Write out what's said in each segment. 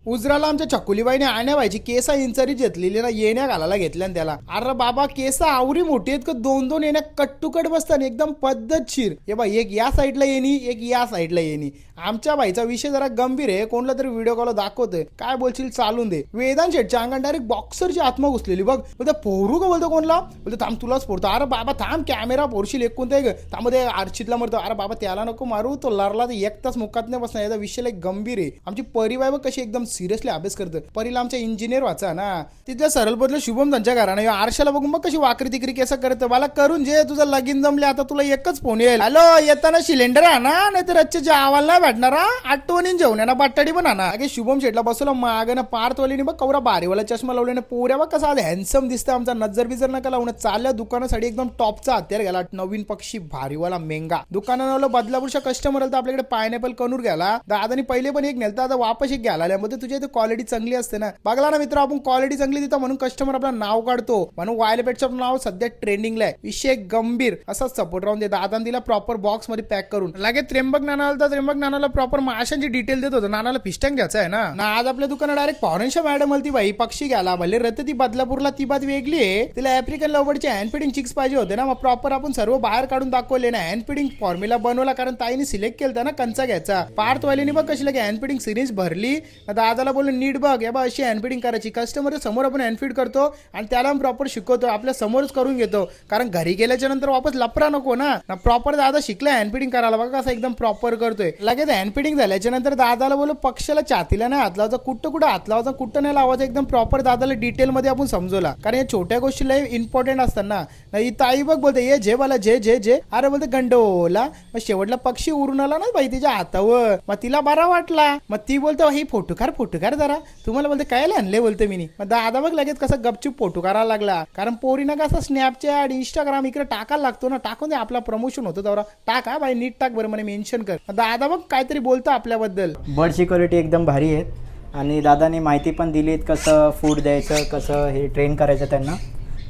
उजराला आमच्या छकुलीबाईने आणण्याबाईची केसा इंचरी घेतलेली ना येण्या घालायला घेतल्या ना त्याला. अरे बाबा केसा आवरी मोठी आहेत का, दोन दोन येण्या कट्टुकट बसतात एकदम पद्धतशीर. हे बा एक या साईडला येणी एक या साईडला येणी. आमच्या बाईचा विषय जरा गंभीर आहे. कोणला तरी व्हिडिओ कॉल दाखवतोय, काय बोलशील चालून दे. वेदांत शेटच्या अंगात डायरेक्ट बॉक्सरची आत्मा घुसलेली बघ. बोलतो पोरू का बोलतो कोणला, बोलतो थांब तुलाच पोरतो. अरे बाबा थांब कॅमेरा पोरशील एक कोणते त्यामध्ये आरशीतला मरतो. अरे बाबा त्याला नको मारू, तो लरला तर एक तास मुकात नाही बसणार. याचा विषय लय गंभीर आहे. आमची परिबाई बघ कशी एकदम सिरियसली अभ्यास करतं. परीला आमच्या इंजिनियर वाचा ना, तिथल्या सरळ बदल शुभम त्यांच्या घराने आरशाला बघून बघ कशी वाकरी तिकरी केस करतं. मला करून जे तुझं लगीन जमले आता तुला एकच फोन येईल, हॅलो येताना सिलेंडर आणा नाही तर रच्चे जेवायला नाही भेटणार. आठवणीन जेवण्याना बाट्टाडी पण आणा. अगे शुभम शेटला बसवलं मागं पार्थवालीने बघ कवरा बारीवाला चष्मा लावल्याने पोऱ्या बघ कसा हॅन्सम दिसतं. आमचा नजर बिजर नका लावून चालल्या दुकानासाठी एकदम टॉपचा हत्यार गेला. नवीन पक्षी भारीवाला मेंगा दुकानानं बदलापूरच्या कस्टमर आला तर आपल्याकडे पायनॅपल कनूर गेला. दादानी पहिले पण एक नेलता, आता वापस एक घ्यायला मध्ये तुझ्या इथे क्वालिटी चांगली असते ना. बघला ना मित्र, आपण क्वालिटी चांगली देतो म्हणून कस्टमर आपलं नाव काढतो, म्हणून वायले पेटचं नाव सध्या ट्रेंडिंगला आहे. विषय गंभीर असाच सपोर्ट राहून दे. दादाने दिला प्रॉपर बॉक्स मध्ये पॅक करून. लगेच त्र्यंबक नानाला तर त्र्यंबक नानाला प्रॉपर माशांची डिटेल देत होतं. नानाला फिस्टँग घ्यायचं आहे ना. आज आपल्या दुकानात डायरेक्ट फॉरेनच्या मॅडम आली बाई पक्षी घ्यायला. भले रत ती बदलापूरला ती बात वेगळी आहे. तिला आफ्रिकन लवबर्डचे हँड फिडिंग चिक्स पाहिजे होते ना. मग प्रॉपर आपण सर्व बाहेर काढून दाखवले ना. हँड फिडिंग फॉर्म्युला बनवला कारण ताईने सिलेक्ट केलता ना कंचा घ्यायचा. पार्थवालीने बघ कशी लगे हँड फिडिंग सिरीज भरली. दादाला बोललो नीट बघ या बा अशी हँड फिडिंग करायची. कस्टमर समोर आपण हँड फीड करतो आणि त्याला प्रॉपर शिकवतो, आपल्या समोरच करून घेतो. कारण घरी गेल्याच्या नंतर वापस लपरा नको ना. प्रॉपर दादा शिकला हँड फिडिंग करायला बघा कसं एकदम प्रॉपर करतोय. लगेच हँड फिडिंग झाल्याच्या नंतर दादाला बोललो पक्षाला छातीला नाही हात लावायचा, कुठं कुठं हात लावायचा कुठं नाही लावायचं. एकदम प्रॉपर दादाला डिटेल मध्ये आपण समजवला. कारण या छोट्या गोष्टीला इम्पॉर्टंट असतात ना. ही ताई बघ बोलते ये जे मला जे जे जे अरे बोलते गंडोला. मग शेवटला पक्षी उरून आला ना बाई तिच्या हातावर. मग तिला बरा वाटला. मग ती बोलते ही फोटो काढ जरा. तुम्हाला बोलते काय आणले बोलते मी. मग दादा बघ लगेच कसं गपचूप फोटो करायला लागला. कारण पोरीना कसं स्नॅपचॅट इंस्टाग्राम इकडे टाकायला लागतो ना. टाकून दे आपला प्रमोशन होतो तेवढा. टाका बाई नीट टाक बरं म्हणे मेन्शन कर. दादा बघ काहीतरी बोलतो आपल्याबद्दल. बर्ड सिक्युरिटी एकदम भारी आहे आणि दादाने माहिती पण दिलीत कसं फूड द्यायचं कसं हे ट्रेन करायचं त्यांना,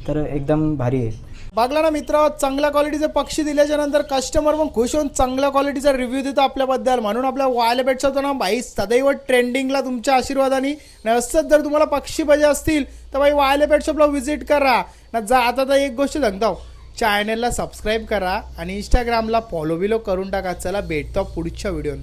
तर एकदम भारी आहे. बघला ना मित्र, चांगल्या क्वालिटीचे पक्षी दिल्याच्या नंतर कस्टमर पण खुश होऊन चांगल्या क्वालिटीचा रिव्ह्यू देतो आपल्याबद्दल. म्हणून आपल्या वायले पेटचं ना बाई सदैव ट्रेंडिंगला तुमच्या आशीर्वादाने. असंच जर तुम्हाला पक्षी पाहिजे असतील तर बाई वायले पेट शॉपला व्हिजिट करा ना. जा आता तर एक गोष्ट सांगतो, चॅनलला सबस्क्राईब करा आणि इंस्टाग्रामला फॉलो बिलो करून टाका. चला भेटतो पुढच्या व्हिडिओ.